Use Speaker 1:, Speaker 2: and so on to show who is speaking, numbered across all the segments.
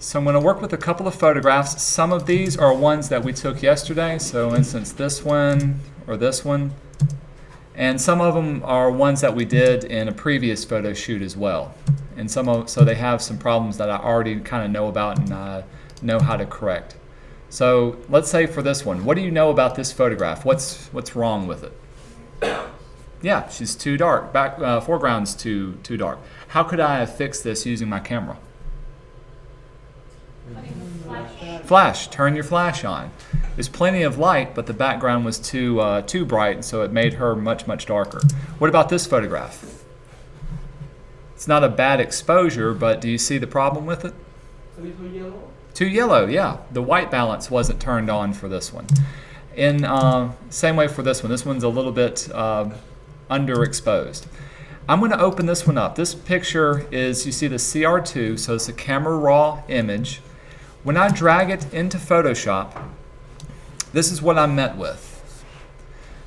Speaker 1: So I'm going to work with a couple of photographs. Some of these are ones that we took yesterday. So for instance, this one or this one. And some of them are ones that we did in a previous photo shoot as well. And so they have some problems that I already kind of know about and know how to correct. So let's say for this one, what do you know about this photograph? What's wrong with it? Yeah, she's too dark. Foreground's too dark. How could I have fixed this using my camera? Flash. Turn your flash on. There's plenty of light, but the background was too bright, so it made her much darker. What about this photograph? It's not a bad exposure, but do you see the problem with it?
Speaker 2: Too yellow?
Speaker 1: Too yellow, yeah. The white balance wasn't turned on for this one. In same way for this one. This one's a little bit underexposed. I'm going to open this one up. This picture is, you see the CR2, so it's a camera raw image. When I drag it into Photoshop, this is what I'm met with.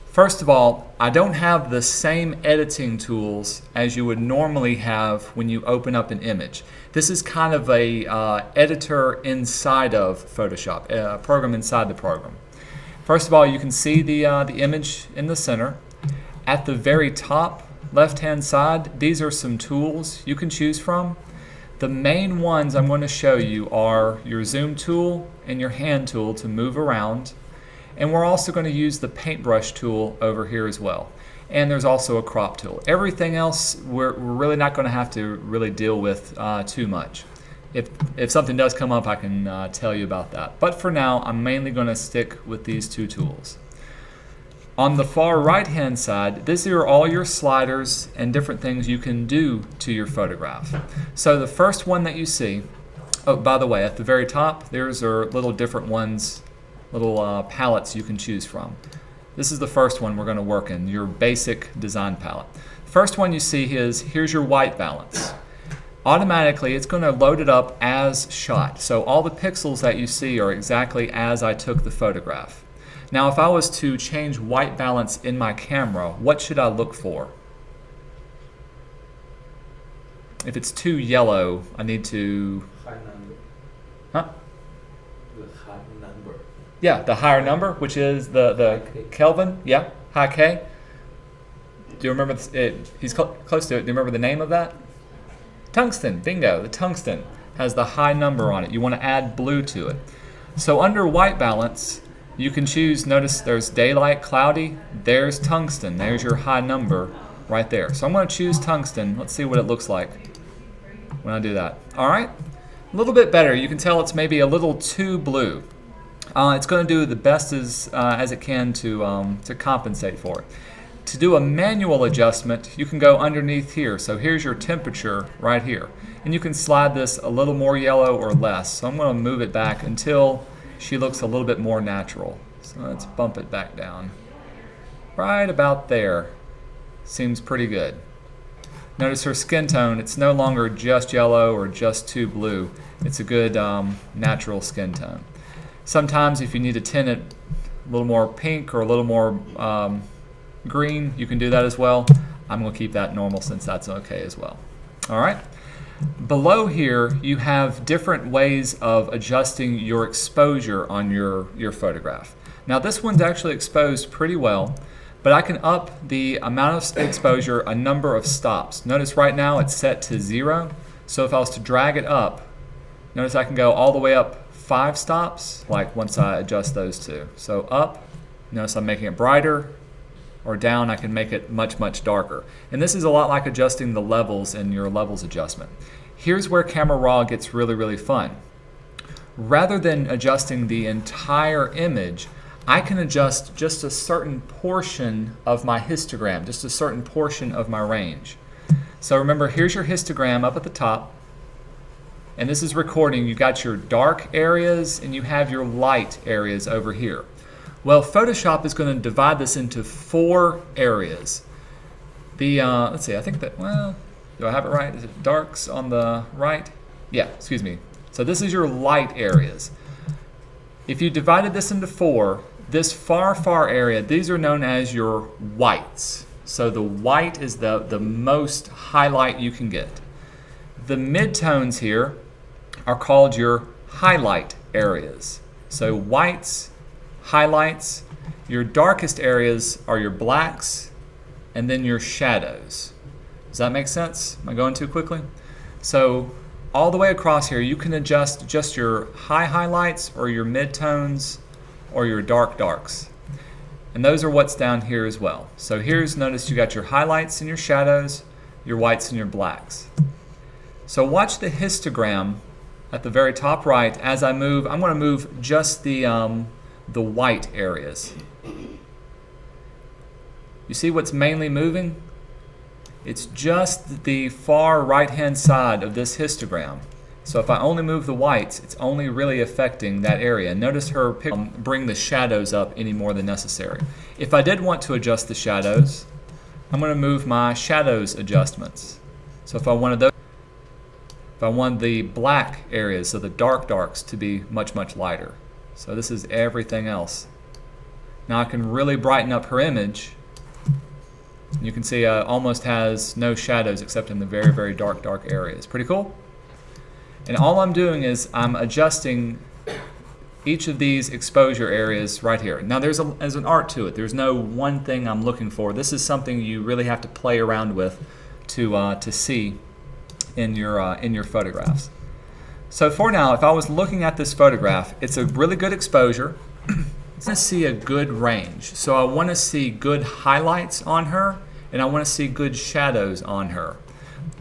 Speaker 1: First of all, I don't have the same editing tools as you would normally have when you open up an image. This is kind of a editor inside of Photoshop, a program inside the program. First of all, you can see the image in the center. At the very top left-hand side, these are some tools you can choose from. The main ones I'm going to show you are your zoom tool and your hand tool to move around. And we're also going to use the Paintbrush tool over here as well. And there's also a crop tool. Everything else we're really not going to have to really deal with too much. If something does come up, I can tell you about that. But for now, I'm mainly going to stick with these two tools. On the far right-hand side, these are all your sliders and different things you can do to your photograph. So the first one that you see, oh, by the way, at the very top, there's are little different ones, little palettes you can choose from. This is the first one we're going to work in, your basic design palette. First one you see is, here's your white balance. Automatically, it's going to load it up as shot. So all the pixels that you see are exactly as I took the photograph. Now, if I was to change white balance in my camera, what should I look for? If it's too yellow, I need to...
Speaker 2: High number.
Speaker 1: Huh?
Speaker 2: The high number.
Speaker 1: Yeah, the higher number, which is the Kelvin. Yeah, high K. Do you remember, he's close to it, do you remember the name of that? Tungsten, bingo, the tungsten has the high number on it. You want to add blue to it. So under white balance, you can choose, notice there's daylight, cloudy, there's tungsten, there's your high number right there. So I'm going to choose tungsten. Let's see what it looks like when I do that. All right, a little bit better. You can tell it's maybe a little too blue. It's going to do the best as it can to compensate for it. To do a manual adjustment, you can go underneath here. So here's your temperature right here. And you can slide this a little more yellow or less. So I'm going to move it back until she looks a little bit more natural. So let's bump it back down. Right about there. Seems pretty good. Notice her skin tone, it's no longer just yellow or just too blue. It's a good natural skin tone. Sometimes if you need to tint it a little more pink or a little more green, you can do that as well. I'm going to keep that normal since that's okay as well. All right. Below here, you have different ways of adjusting your exposure on your photograph. Now this one's actually exposed pretty well, but I can up the amount of exposure a number of stops. Notice right now it's set to 0, so if I was to drag it up, notice I can go all the way up 5 stops, like once I adjust those two. So up, notice I'm making it brighter, or down, I can make it much darker. And this is a lot like adjusting the levels in your levels adjustment. Here's where Camera Raw gets really fun. Rather than adjusting the entire image, I can adjust just a certain portion of my histogram, just a certain portion of my range. So remember, here's your histogram up at the top, and this is recording. You got your dark areas and you have your light areas over here. Well, Photoshop is going to divide this into 4 areas. Let's see, I think that, well, do I have it right? Is it darks on the right? Yeah, excuse me. So this is your light areas. If you divided this into 4, this far area, these are known as your whites. So the white is the most highlight you can get. The midtones here are called your highlight areas. So whites, highlights, your darkest areas are your blacks, and then your shadows. Does that make sense? Am I going too quickly? So all the way across here, you can adjust just your high highlights or your midtones or your dark darks. And those are what's down here as well. So here's, notice you got your highlights and your shadows, your whites and your blacks. So watch the histogram at the very top right. As I move, I'm going to move just the white areas. You see what's mainly moving? It's just the far right-hand side of this histogram. So if I only move the whites, it's only really affecting that area. Notice her pick bring the shadows up any more than necessary. If I did want to adjust the shadows, I'm going to move my shadows adjustments. So if I wanted those, if I want the black areas, so the dark darks, to be much, much lighter. So this is everything else. Now I can really brighten up her image. You can see almost has no shadows except in the very, very dark, dark areas. Pretty cool? And all I'm doing is I'm adjusting each of these exposure areas right here. Now there's an art to it. There's no one thing I'm looking for. This is something you really have to play around with to see in your photographs. So for now, if I was looking at this photograph, it's a really good exposure. I want to see a good range. So I want to see good highlights on her, and I want to see good shadows on her.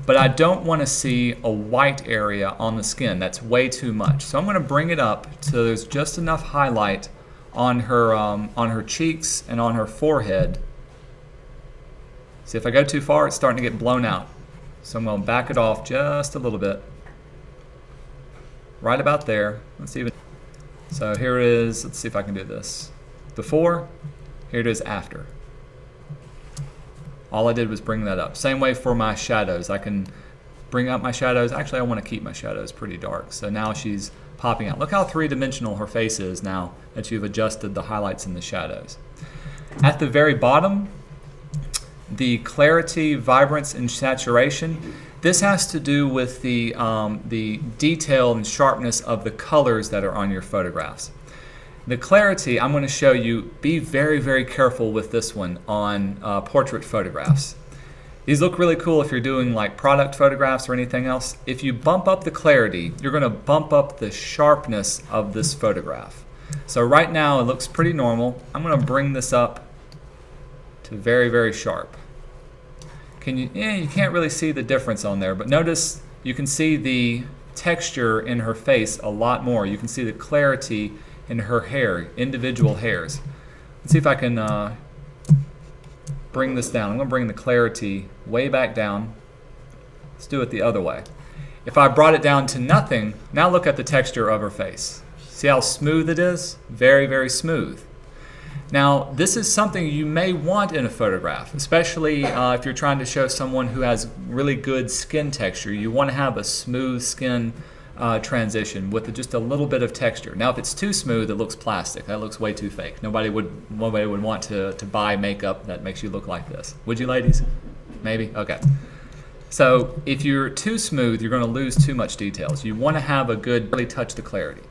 Speaker 1: But I don't want to see a white area on the skin. That's way too much. So I'm going to bring it up so there's just enough highlight on her cheeks and on her forehead. See, if I go too far, it's starting to get blown out. So I'm going to back it off just a little bit. Right about there. Let's see. So here it is. Let's see if I can do this. Before, here it is after. All I did was bring that up. Same way for my shadows. I can bring up my shadows. Actually, I want to keep my shadows pretty dark. So now she's popping out. Look how three-dimensional her face is now that you've adjusted the highlights and the shadows. At the very bottom, the clarity, vibrance, and saturation. This has to do with the detail and sharpness of the colors that are on your photographs. The clarity, I'm going to show you, be very, very careful with this one on portrait photographs. These look really cool if you're doing like product photographs or anything else. If you bump up the clarity, you're going to bump up the sharpness of this photograph. So right now it looks pretty normal. I'm going to bring this up to very, very sharp. You can't really see the difference on there, but notice you can see the texture in her face a lot more. You can see the clarity in her hair, individual hairs. Let's see if I can bring this down. I'm going to bring the clarity way back down. Let's do it the other way. If I brought it down to nothing, now look at the texture of her face. See how smooth it is? Very, very smooth. Now, this is something you may want in a photograph, especially if you're trying to show someone who has really good skin texture. You want to have a smooth skin transition with just a little bit of texture. Now, if it's too smooth, it looks plastic. That looks way too fake. Nobody would want to buy makeup that makes you look like this. Would you, ladies? Maybe? Okay. So if you're too smooth, you're going to lose too much details. You want to have a good, really touch the clarity.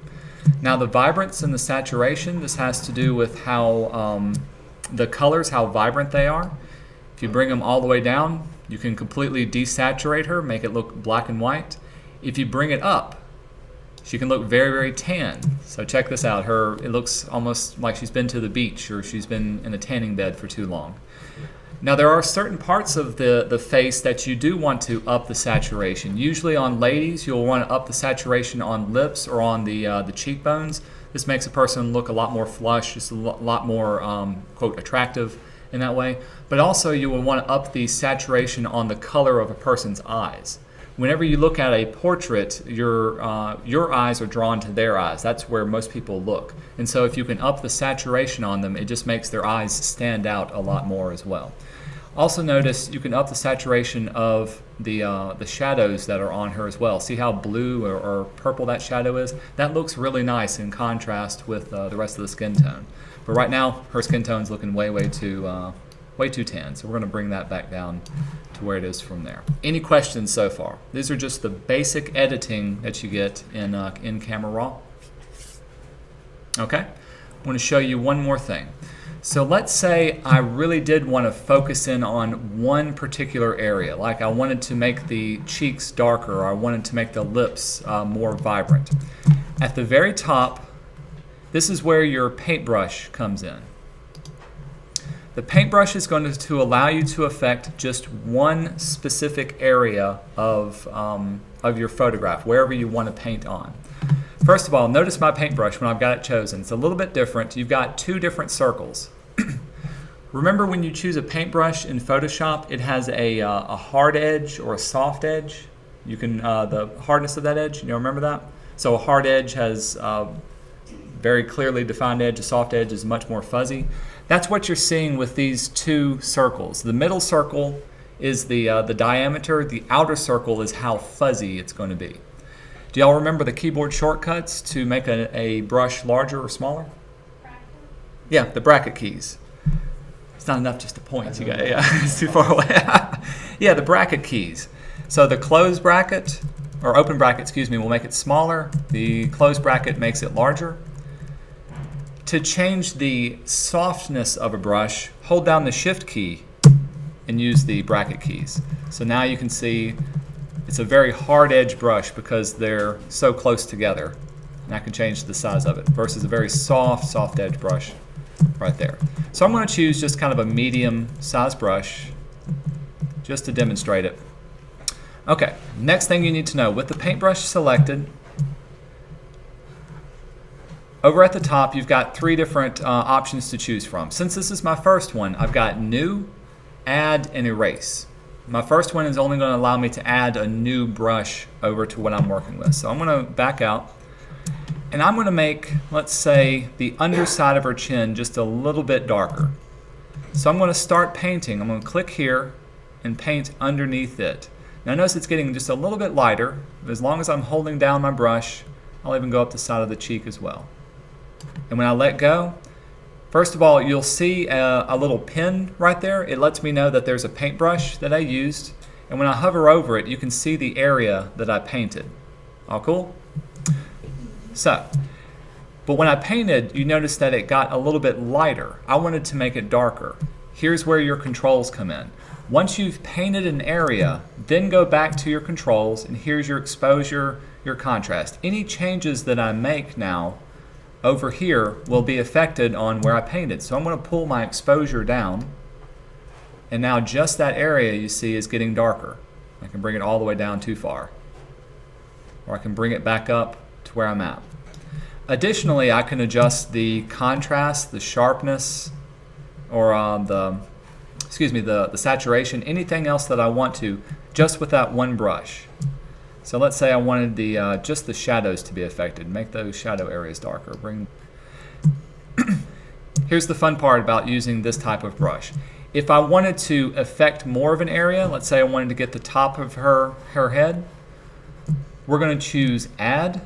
Speaker 1: Now the vibrance and the saturation, this has to do with how the colors, how vibrant they are. If you bring them all the way down, you can completely desaturate her, make it look black and white. If you bring it up, she can look very, very tan. So check this out. It looks almost like she's been to the beach or she's been in a tanning bed for too long. Now there are certain parts of the face that you do want to up the saturation. Usually on ladies, you'll want to up the saturation on lips or on the cheekbones. This makes a person look a lot more flush, just a lot more, quote, attractive in that way. But also you will want to up the saturation on the color of a person's eyes. Whenever you look at a portrait, your eyes are drawn to their eyes. That's where most people look. And so if you can up the saturation on them, it just makes their eyes stand out a lot more as well. Also notice you can up the saturation of the shadows that are on her as well. See how blue or purple that shadow is? That looks really nice in contrast with the rest of the skin tone. But right now, her skin tone's looking way, way too way too tan. So we're going to bring that back down to where it is from there. Any questions so far? These are just the basic editing that you get in Camera Raw. Okay, I want to show you one more thing. So let's say I really did want to focus in on one particular area, like I wanted to make the cheeks darker, or I wanted to make the lips more vibrant. At the very top, this is where your paintbrush comes in. The paintbrush is going to allow you to affect just one specific area of your photograph, wherever you want to paint on. First of all, notice my paintbrush when I've got it chosen. It's a little bit different. You've got two different circles. Remember when you choose a paintbrush in Photoshop, it has a hard edge or a soft edge. You can the hardness of that edge. You remember that? So a hard edge has very clearly defined edge. A soft edge is much more fuzzy. That's what you're seeing with these two circles. The middle circle is the diameter. The outer circle is how fuzzy it's going to be. Do y'all remember the keyboard shortcuts to make a brush larger or smaller? Bracket. Yeah, the bracket keys. It's not enough just to point. You got, yeah, it's too far away. Yeah, the bracket keys. So the closed bracket, or open bracket, excuse me, will make it smaller. The closed bracket makes it larger. To change the softness of a brush, hold down the Shift key and use the bracket keys. So now you can see it's a very hard edge brush because they're so close together. And I can change the size of it versus a very soft edge brush right there. So I'm going to choose just kind of a medium size brush just to demonstrate it. Okay, next thing you need to know, with the paintbrush selected, over at the top you've got three different options to choose from. Since this is my first one, I've got New, Add, and Erase. My first one is only going to allow me to add a new brush over to what I'm working with. So I'm going to back out, and I'm going to make, let's say, the underside of her chin just a little bit darker. So I'm going to start painting. I'm going to click here and paint underneath it. Now notice it's getting just a little bit lighter. As long as I'm holding down my brush, I'll even go up the side of the cheek as well. And when I let go, first of all, you'll see a little pin right there. It lets me know that there's a paintbrush that I used. And when I hover over it, you can see the area that I painted. All cool? So, but when I painted, you notice that it got a little bit lighter. I wanted to make it darker. Here's where your controls come in. Once you've painted an area, then go back to your controls, and here's your exposure, your contrast. Any changes that I make now over here will be affected on where I painted. So I'm going to pull my exposure down, and now just that area you see is getting darker. I can bring it all the way down too far, or I can bring it back up to where I'm at. Additionally, I can adjust the contrast, the sharpness, or the saturation, anything else that I want to, just with that one brush. So let's say I wanted just the shadows to be affected. Make those shadow areas darker. Here's the fun part about using this type of brush. If I wanted to affect more of an area, let's say I wanted to get the top of her head, we're going to choose Add.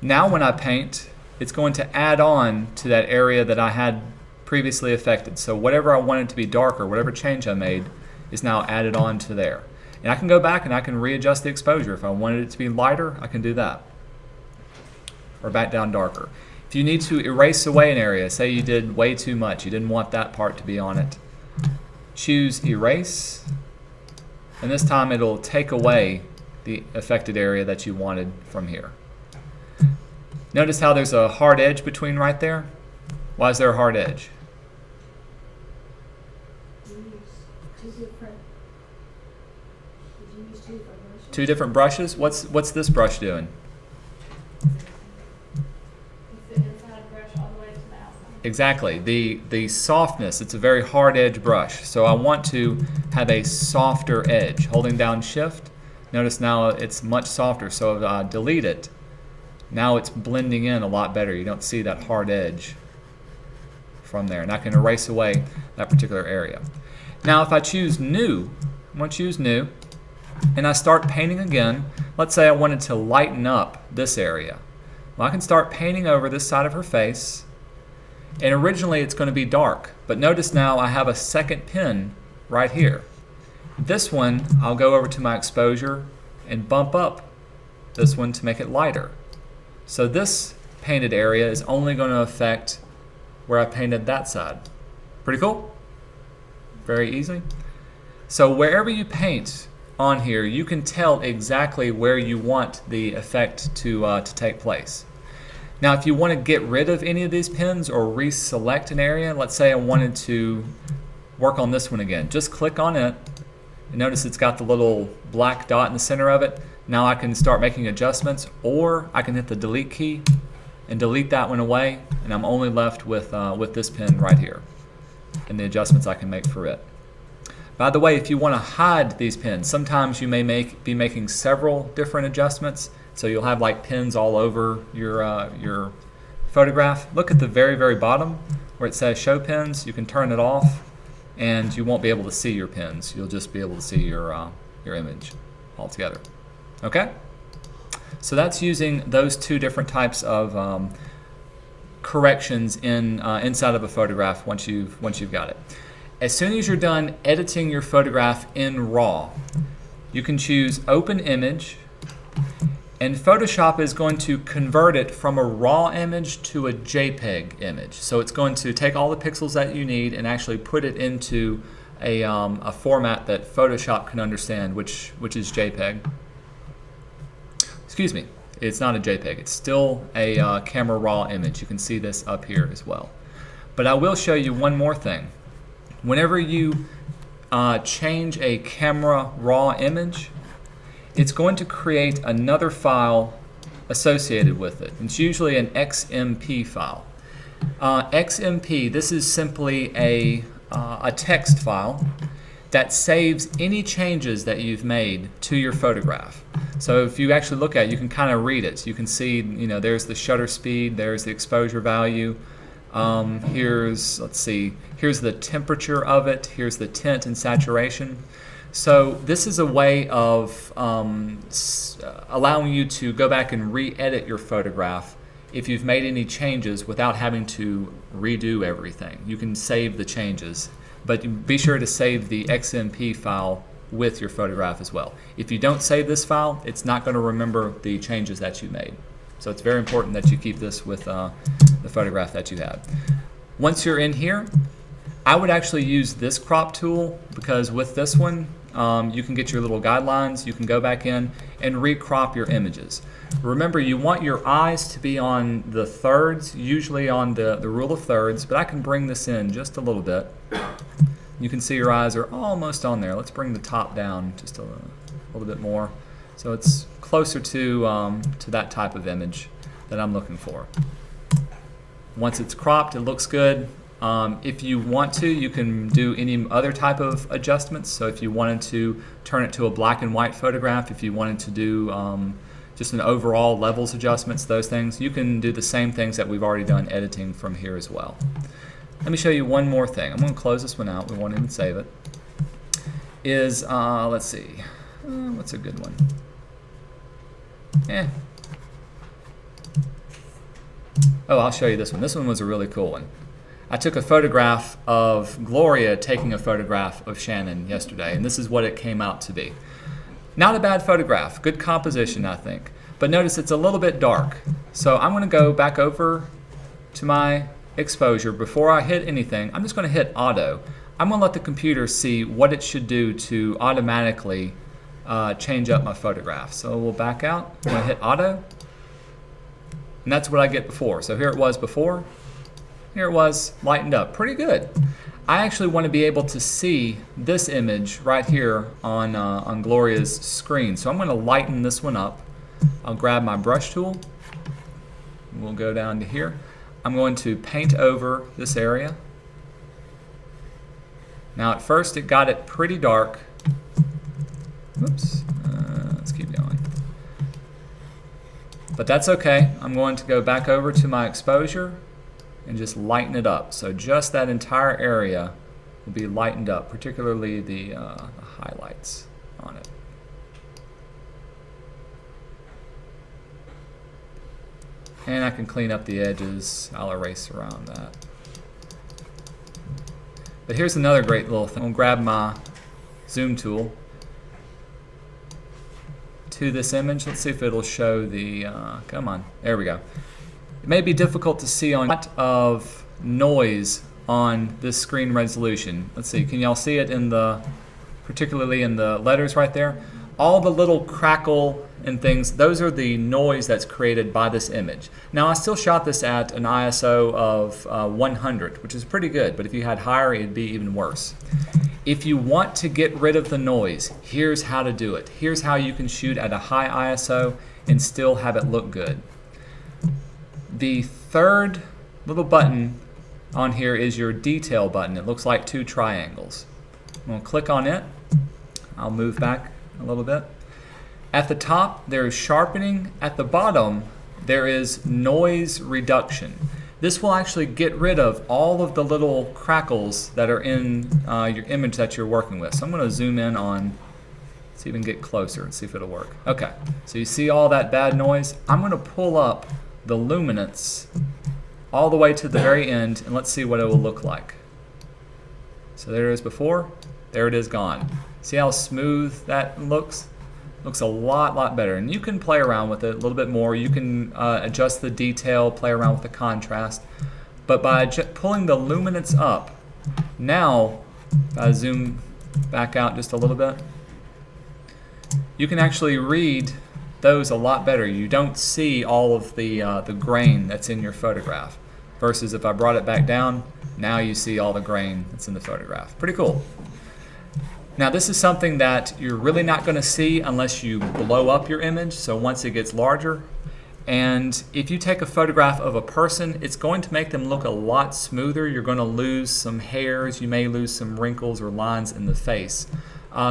Speaker 1: Now when I paint, it's going to add on to that area that I had previously affected. So whatever I wanted to be darker, whatever change I made, is now added on to there. And I can go back and I can readjust the exposure. If I wanted it to be lighter, I can do that. Or back down darker. If you need to erase away an area, say you did way too much, you didn't want that part to be on it, choose Erase, and this time it'll take away the affected area that you wanted from here. Notice how there's a hard edge between right there? Why is there a hard edge? Two different brushes? What's this brush doing?
Speaker 3: The inside brush all the way to the outside.
Speaker 1: Exactly. The softness, it's a very hard edge brush. So I want to have a softer edge. Holding down Shift, notice now it's much softer. So if I delete it, now it's blending in a lot better. You don't see that hard edge from there. And I can erase away that particular area. Now if I choose New, I'm going to choose New, and I start painting again. Let's say I wanted to lighten up this area. Well, I can start painting over this side of her face, And originally it's going to be dark, but notice now I have a second pin right here. This one, I'll go over to my exposure and bump up this one to make it lighter. So this painted area is only going to affect where I painted that side. Pretty cool? Very easy. So wherever you paint on here, you can tell exactly where you want the effect to take place. Now if you want to get rid of any of these pins or reselect an area, let's say I wanted to work on this one again, just click on it and notice it's got the little black dot in the center of it. Now I can start making adjustments, or I can hit the delete key and delete that one away, and I'm only left with this pin right here and the adjustments I can make for it. By the way, if you want to hide these pins, sometimes you may be making several different adjustments, so you'll have like pins all over your photograph. Look at the very, very bottom where it says show pins. You can turn it off and you won't be able to see your pins. You'll just be able to see your image altogether. Okay? So that's using those two different types of corrections inside of a photograph once you've got it. As soon as you're done editing your photograph in RAW, you can choose Open Image, and Photoshop is going to convert it from a RAW image to a JPEG image. So it's going to take all the pixels that you need and actually put it into a format that Photoshop can understand, which is JPEG. Excuse me, it's not a JPEG. It's still a camera RAW image. You can see this up here as well. But I will show you one more thing. Whenever you change a camera RAW image, it's going to create another file associated with it. It's usually an XMP file. XMP, this is simply a text file that saves any changes that you've made to your photograph. So if you actually look at it, you can kind of read it. You can see, there's the shutter speed, there's the exposure value. Here's the temperature of it, here's the tint and saturation. So this is a way of allowing you to go back and re-edit your photograph if you've made any changes without having to redo everything. You can save the changes, but be sure to save the XMP file with your photograph as well. If you don't save this file, it's not going to remember the changes that you made. So it's very important that you keep this with the photograph that you have. Once you're in here, I would actually use this crop tool, because with this one, you can get your little guidelines. You can go back in and recrop your images. Remember, you want your eyes to be on the thirds, usually on the rule of thirds, but I can bring this in just a little bit. You can see your eyes are almost on there. Let's bring the top down just a little bit more, so it's closer to that type of image that I'm looking for. Once it's cropped, it looks good. If you want to, you can do any other type of adjustments. So if you wanted to turn it to a black and white photograph, if you wanted to do just an overall levels adjustments, those things, you can do the same things that we've already done editing from here as well. Let me show you one more thing. I'm going to close this one out. We won't even save it. Let's see, what's a good one? Oh, I'll show you this one. This one was a really cool one. I took a photograph of Gloria taking a photograph of Shannon yesterday, and this is what it came out to be. Not a bad photograph, good composition, I think. But notice it's a little bit dark. So I'm going to go back over to my exposure. Before I hit anything, I'm just going to hit auto. I'm going to let the computer see what it should do to automatically change up my photograph. So we'll back out. I'm going to hit auto. And that's what I get before. So here it was before. Here it was lightened up. Pretty good. I actually want to be able to see this image right here on Gloria's screen. So I'm going to lighten this one up. I'll grab my brush tool. We'll go down to here. I'm going to paint over this area. Now at first it got it pretty dark. Oops. Let's keep going. But that's okay. I'm going to go back over to my exposure and just lighten it up. So just that entire area will be lightened up, particularly the highlights on it. And I can clean up the edges. I'll erase around that. But here's another great little thing. I'll grab my zoom tool to this image. Let's see if it'll show the, come on, there we go. It may be difficult to see on a lot of noise on this screen resolution. Let's see, can y'all see it in the, particularly in the letters right there? All the little crackle and things, those are the noise that's created by this image. Now I still shot this at an ISO of 100, which is pretty good, but if you had higher, it'd be even worse. If you want to get rid of the noise, here's how to do it. Here's how you can shoot at a high ISO and still have it look good. The third little button on here is your detail button. It looks like two triangles. I'm going to click on it. I'll move back a little bit. At the top, there is sharpening. At the bottom, there is noise reduction. This will actually get rid of all of the little crackles that are in your image that you're working with. So I'm going to zoom in on, see if we can get closer and see if it'll work. Okay, so you see all that bad noise? I'm going to pull up the luminance all the way to the very end, and let's see what it will look like. So there it is before, there it is gone. See how smooth that looks? Looks a lot better, and you can play around with it a little bit more. You can adjust the detail, play around with the contrast, but by pulling the luminance up, now if I zoom back out just a little bit, you can actually read those a lot better. You don't see all of the grain that's in your photograph, versus if I brought it back down, now you see all the grain that's in the photograph. Pretty cool. Now this is something that you're really not going to see unless you blow up your image, so once it gets larger. And if you take a photograph of a person, it's going to make them look a lot smoother. You're going to lose some hairs, you may lose some wrinkles or lines in the face.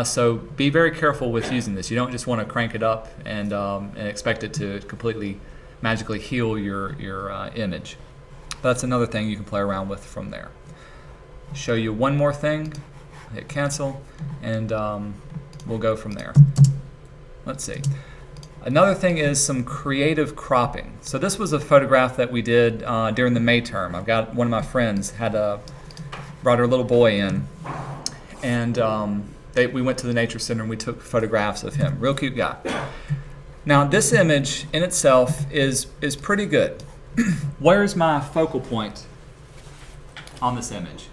Speaker 1: So be very careful with using this. You don't just want to crank it up and expect it to completely magically heal your image. That's another thing you can play around with from there. Show you one more thing. Hit cancel, and we'll go from there. Let's see. Another thing is some creative cropping. So this was a photograph that we did during the May term. I've got one of my friends brought her little boy in, and we went to the nature center and we took photographs of him. Real cute guy. Now this image in itself is pretty good. Where's my focal point on this image?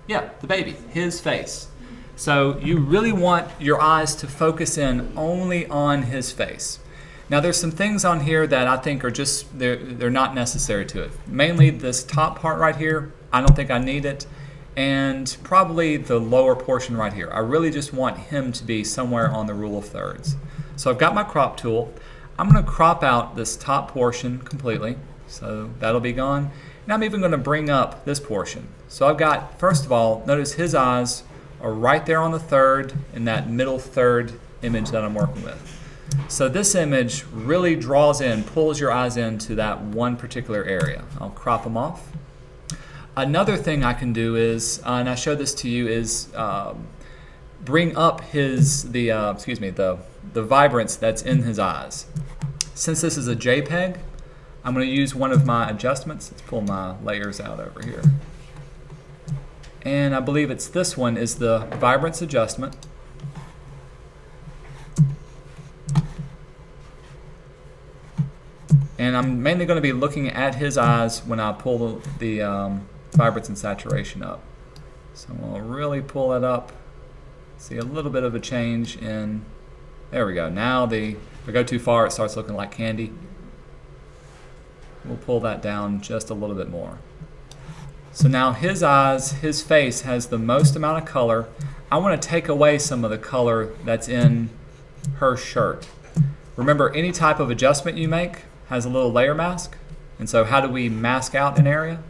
Speaker 1: Yeah, the baby, his face. So you really want your eyes to focus in only on his face. Now there's some things on here that I think are just, they're not necessary to it. Mainly this top part right here, I don't think I need it. And probably the lower portion right here. I really just want him to be somewhere on the rule of thirds. So I've got my crop tool. I'm going to crop out this top portion completely. So that'll be gone. And I'm even going to bring up this portion. So I've got, first of all, notice his eyes are right there on the third in that middle third image that I'm working with. So this image really draws in, pulls your eyes into that one particular area. I'll crop them off. Another thing I can do is, and I showed this to you, is bring up the vibrance that's in his eyes. Since this is a JPEG, I'm going to use one of my adjustments. Let's pull my layers out over here. And I believe it's this one is the vibrance adjustment. And I'm mainly going to be looking at his eyes when I pull the vibrance and saturation up. So we'll really pull it up. See a little bit of a change in, there we go. Now if I go too far, it starts looking like candy. We'll pull that down just a little bit more. So now his eyes, his face has the most amount of color. I want to take away some of the color that's in her shirt. Remember, any type of adjustment you make has a little layer mask. And so how do we mask out an area?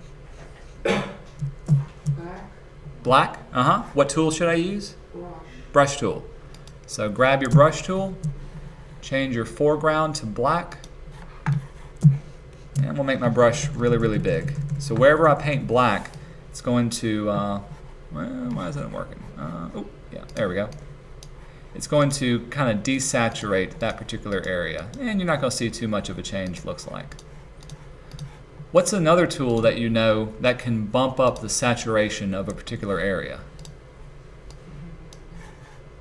Speaker 1: Black? What tool should I use? Brush tool. So grab your brush tool, change your foreground to black, and we'll make my brush really big. So wherever I paint black, it's going to, well, why isn't it working? Oh, yeah, there we go. It's going to kind of desaturate that particular area, and you're not going to see too much of a change, looks like. What's another tool that you know that can bump up the saturation of a particular area?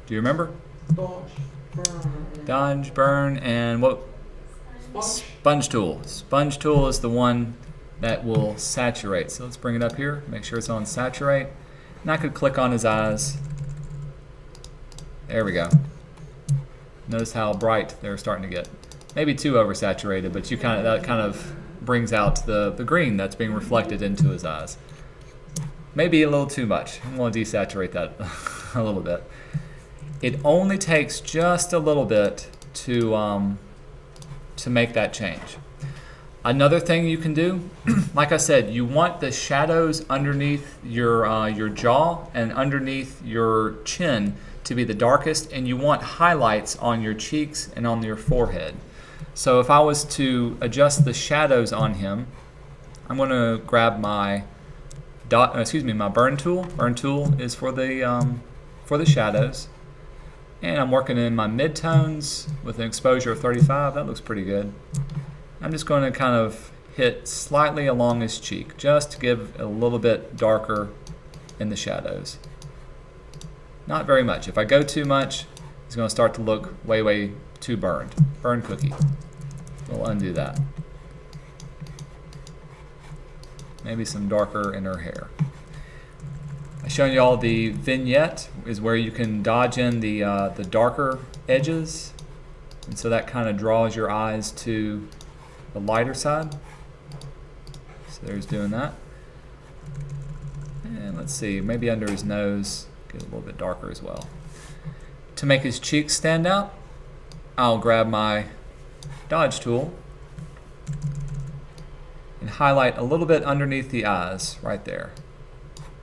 Speaker 1: Do you remember?
Speaker 2: Dodge, burn.
Speaker 1: Dodge, burn, and what? Sponge tool. Sponge tool is the one that will saturate. So let's bring it up here, make sure it's on saturate. And I could click on his eyes. There we go. Notice how bright they're starting to get. Maybe too oversaturated, but that kind of brings out the green that's being reflected into his eyes. Maybe a little too much. I'm going to desaturate that a little bit. It only takes just a little bit to make that change. Another thing you can do, like I said, you want the shadows underneath your jaw and underneath your chin to be the darkest, and you want highlights on your cheeks and on your forehead. So if I was to adjust the shadows on him, I'm going to grab my my burn tool. Burn tool is for the shadows. And I'm working in my midtones with an exposure of 35. That looks pretty good. I'm just going to kind of hit slightly along his cheek, just to give a little bit darker in the shadows. Not very much. If I go too much, it's going to start to look way too burned. Burn cookie. We'll undo that. Maybe some darker in her hair. I've shown you all the vignette is where you can dodge in the darker edges, and so that kind of draws your eyes to the lighter side. So there's doing that. And let's see, maybe under his nose, get a little bit darker as well. To make his cheeks stand out, I'll grab my dodge tool and highlight a little bit underneath the eyes right there.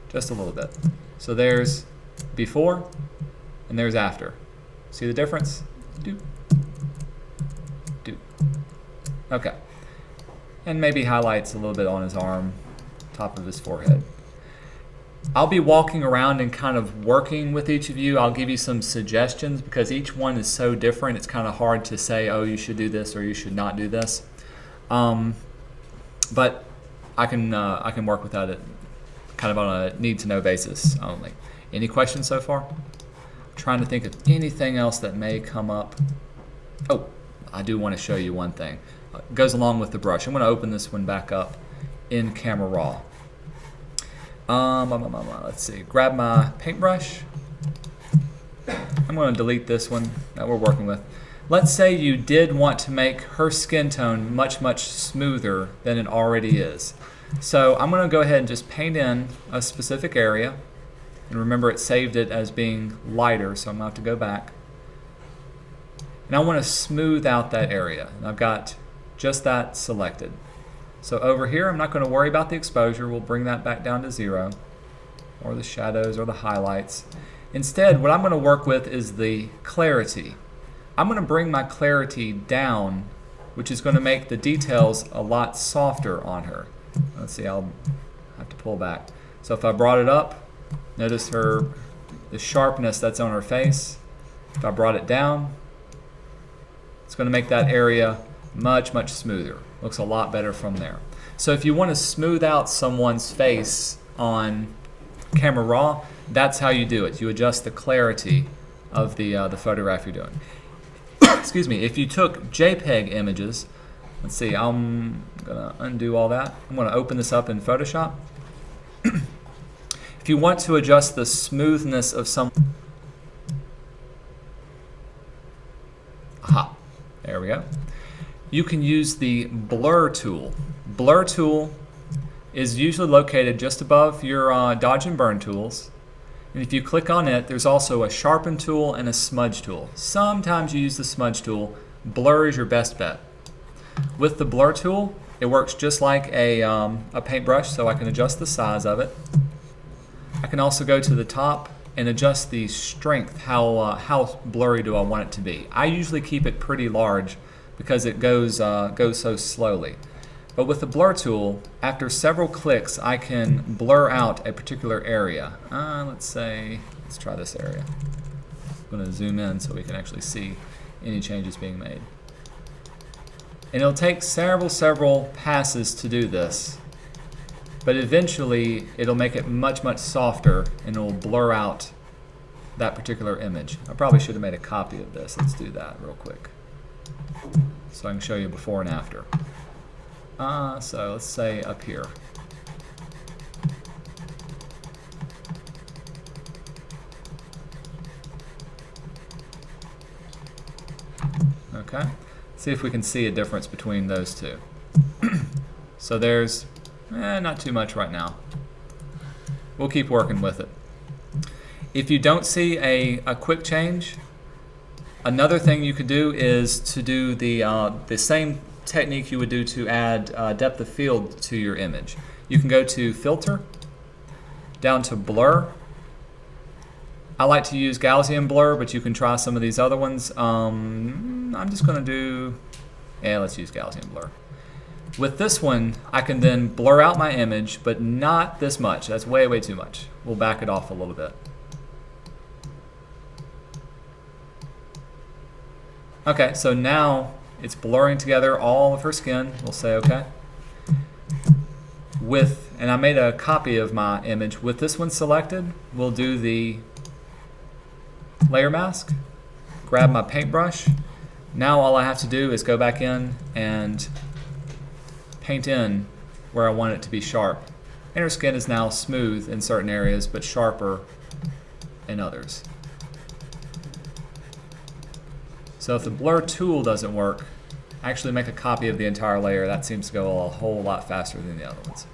Speaker 1: Just a little bit. So there's before and there's after. See the difference? Doop. Doop. Okay. And maybe highlights a little bit on his arm, top of his forehead. I'll be walking around and kind of working with each of you. I'll give you some suggestions because each one is so different. It's kind of hard to say, oh, you should do this or you should not do this. But I can work with that kind of on a need-to-know basis only. Any questions so far? I'm trying to think of anything else that may come up. Oh, I do want to show you one thing. It goes along with the brush. I'm going to open this one back up in Camera Raw. Let's see. Grab my paintbrush. I'm going to delete this one that we're working with. Let's say you did want to make her skin tone much smoother than it already is. So I'm going to go ahead and just paint in a specific area. And remember, it saved it as being lighter, so I'm going to have to go back. And I want to smooth out that area. And I've got just that selected. So over here, I'm not going to worry about the exposure. We'll bring that back down to 0, or the shadows or the highlights. Instead, what I'm going to work with is the clarity. I'm going to bring my clarity down, which is going to make the details a lot softer on her. Let's see, I'll have to pull back. So if I brought it up, notice the sharpness that's on her face. If I brought it down, it's going to make that area much smoother. Looks a lot better from there. So if you want to smooth out someone's face on Camera Raw, that's how you do it. You adjust the clarity of the photograph you're doing. Excuse me. If you took JPEG images, let's see, I'm going to undo all that. I'm going to open this up in Photoshop. If you want to adjust the smoothness of some... Aha, there we go. You can use the blur tool. Blur tool is usually located just above your dodge and burn tools. And if you click on it, there's also a sharpen tool and a smudge tool. Sometimes you use the smudge tool. Blur is your best bet. With the blur tool, it works just like a paintbrush, so I can adjust the size of it. I can also go to the top and adjust the strength, how blurry do I want it to be. I usually keep it pretty large because it goes so slowly. But with the blur tool, after several clicks, I can blur out a particular area. Let's try this area. I'm going to zoom in so we can actually see any changes being made. And it'll take several passes to do this. But eventually, it'll make it much softer, and it'll blur out that particular image. I probably should have made a copy of this. Let's do that real quick, so I can show you before and after. So let's say up here. Okay, see if we can see a difference between those two. So there's not too much right now. We'll keep working with it. If you don't see a quick change, another thing you could do is to do the same technique you would do to add depth of field to your image. You can go to Filter, down to Blur. I like to use Gaussian blur, but you can try some of these other ones. I'm just going to do, let's use Gaussian blur. With this one, I can then blur out my image, but not this much. That's way too much. We'll back it off a little bit. Okay, so now it's blurring together all of her skin. We'll say okay. And I made a copy of my image. With this one selected, we'll do the layer mask, grab my paintbrush. Now all I have to do is go back in and paint in where I want it to be sharp. And her skin is now smooth in certain areas, but sharper in others. So if the blur tool doesn't work, actually make a copy of the entire layer. That seems to go a whole lot faster than the other ones.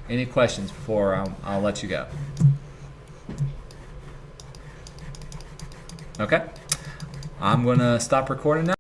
Speaker 1: Any questions before I'll let you go? Okay, I'm gonna stop recording now.